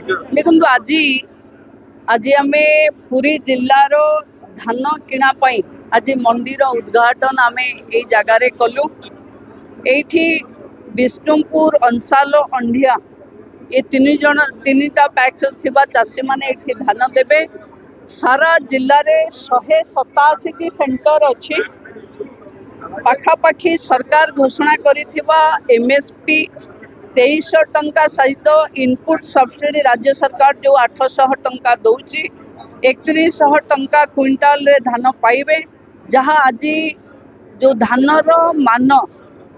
देखो आज आज आम पुरी जिल्लार धान किणा आज मंडीर उद्घाटन आम ए जगार कलु। एठी विष्णुपुर अंसाल अंडिया ये तीनटा पैक्स थिबा चाषी माने एठी धान देबे। सारा जिल्ला रे 187 सेंटर अच्छी पाखापाखी सरकार घोषणा करिथिबा एमएसपी 2300 टंका सहित इनपुट सब्सिडी राज्य सरकार जो 800 टंका दौची 3100 टंका क्विंटाल रे धान पाइबे। जहाँ आज जो धानर मान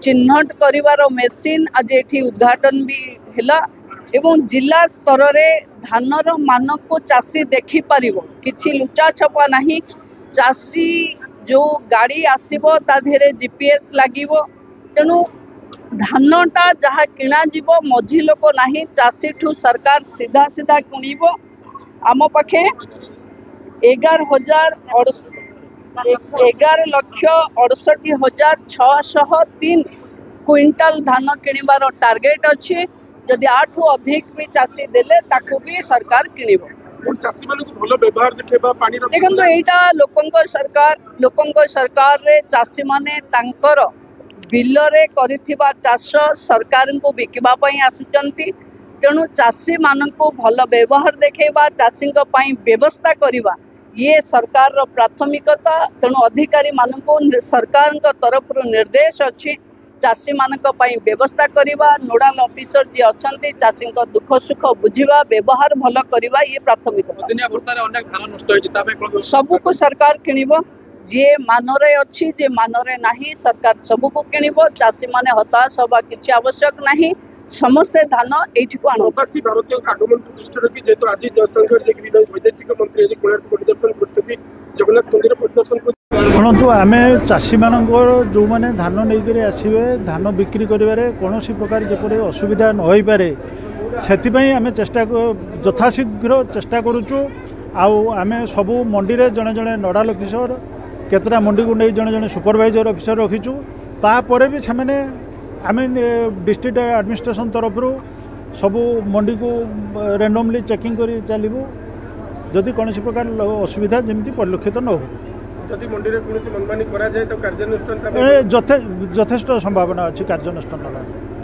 चिन्हट करिवार मेसीन आज एठी उद्घाटन भी हैला एवं जिला स्तर रे धानर मान को चाषी देखि परिबो। किछि लुचा छपा नहीं। चाषी जो गाड़ी आसीबो ता धेरे जीपीएस लागिबो। तेणु धानटा जहाँ किणा जीव मझी लोक नहीं चाषी ठू सरकार सीधा सीधा किणिबो। आम पाखे 11,68,603 क्विंटाल धान किणिबार टार्गेट अच्छी। जदि आठू अधिक भी चाषी देले ताकू भी सरकार किणिबो। देखो एटा लोकंक सरकार रे चाषी माने तांकर बिल रे करिथिबा चाष सरकार को बिकिबा पई आसुचंती। तेणु चाषी मान को भल व्यवहार देखा चाषी व्यवस्था करवा ये सरकार रो प्राथमिकता। तेणु अधिकारी मान को सरकार तरफ निर्देश अच्छी चाषी मान व्यवस्था करवा। नोडाल ऑफिसर जी अच्छा चाषी दुख सुख बुझा व्यवहार भल करवा ये प्राथमिकता। सबू को सरकार किणिबो। जे मानरे अच्छी जे मानरे नहीं सरकार सबू को किणिबो। चाषी माने हताश होबा किछि आवश्यक नहीं। समस्ते धान एठी को आनो। प्रवासी भारतीय आगमन को दृष्टि रखी जेतो आज जयशंकर जी वैदेशिक मंत्री आज कोणार्क परिदर्शन करछथि जगन्नाथ मंदिर परिदर्शन को शुणु आम चाषी मान जो मैंने धान नहीं आसवे धान बिक्री करें कौन प्रकार जपरी असुविधा न हो पारे से आम चेष्टा यथाशीघ्र चेष्टा करुचु। आम सबू मंडी रे जड़े जड़े नोडाल ऑफिसर केतटा मंडी को नहीं जड़े जड़े सुपरवाइजर ऑफिसर रखीचु। तापर भी से आम डिस्ट्रिक्ट एडमिनिस्ट्रेशन तरफ सबू मंडी को रैंडमली चेकिंग कर चलू जदि कौन प्रकार असुविधा जमी परिलक्षित न हो। जदि मंडी रे कोनोसी मनमानी करा जाए तो कार्यानुष्ठान यथेष्ट संभावना अच्छी कार्यानुष्ठान।